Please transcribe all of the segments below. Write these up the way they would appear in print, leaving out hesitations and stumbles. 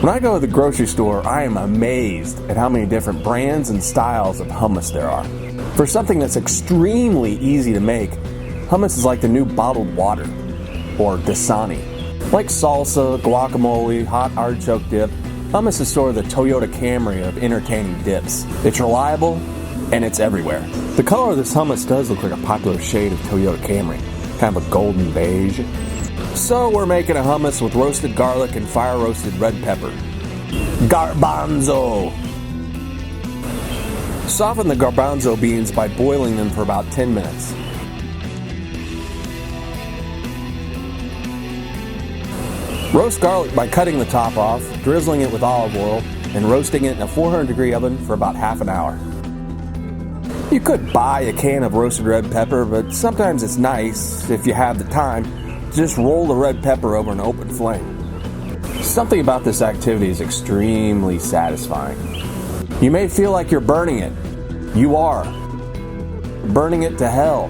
When I go to the grocery store, I am amazed at how many different brands and styles of hummus there are. For something that's extremely easy to make, hummus is like the new bottled water, or Dasani. Like salsa, guacamole, hot artichoke dip, hummus is sort of the Toyota Camry of entertaining dips. It's reliable, and it's everywhere. The color of this hummus does look like a popular shade of Toyota Camry, kind of a golden beige. So we're making a hummus with roasted garlic and fire-roasted red pepper. Garbanzo! Soften the garbanzo beans by boiling them for about 10 minutes. Roast garlic by cutting the top off, drizzling it with olive oil, and roasting it in a 400-degree oven for about half an hour. You could buy a can of roasted red pepper, but sometimes it's nice, if you have the time, to just roll the red pepper over an open flame. Something about this activity is extremely satisfying. You may feel like you're burning it. You are. Burning it to hell.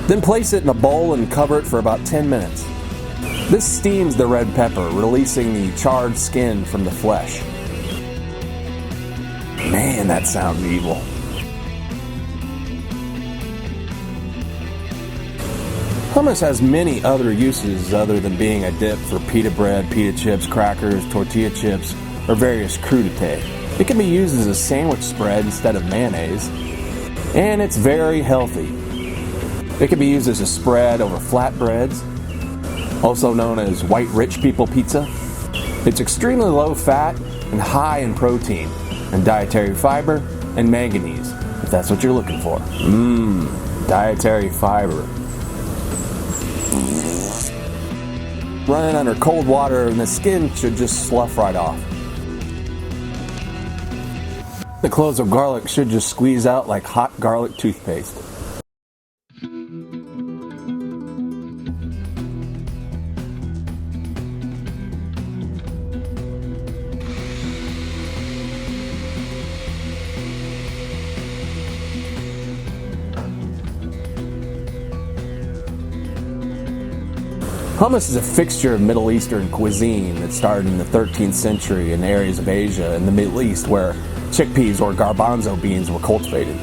Then place it in a bowl and cover it for about 10 minutes. This steams the red pepper, releasing the charred skin from the flesh. Man, that sounds evil. Hummus has many other uses other than being a dip for pita bread, pita chips, crackers, tortilla chips, or various crudite. It can be used as a sandwich spread instead of mayonnaise, and it's very healthy. It can be used as a spread over flatbreads, also known as white rich people pizza. It's extremely low fat and high in protein and dietary fiber and manganese, if that's what you're looking for. Dietary fiber. Run it under cold water and the skin should just slough right off. The cloves of garlic should just squeeze out like hot garlic toothpaste. Hummus is a fixture of Middle Eastern cuisine that started in the 13th century in areas of Asia and the Middle East where chickpeas or garbanzo beans were cultivated.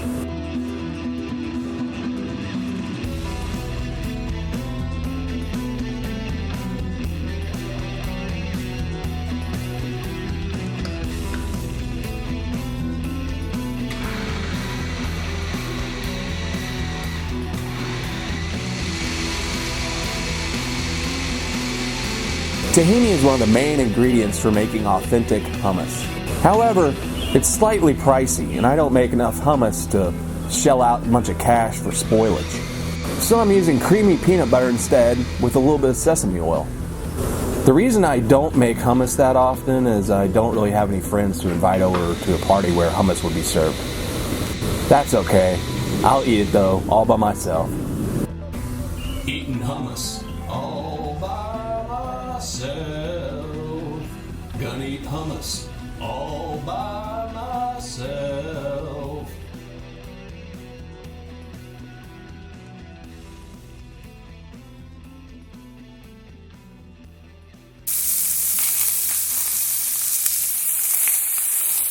Tahini is one of the main ingredients for making authentic hummus. However, it's slightly pricey, and I don't make enough hummus to shell out a bunch of cash for spoilage. So I'm using creamy peanut butter instead with a little bit of sesame oil. The reason I don't make hummus that often is I don't really have any friends to invite over to a party where hummus would be served. That's okay. I'll eat it though, all by myself. Eating hummus all by myself. Gonna eat hummus all by myself.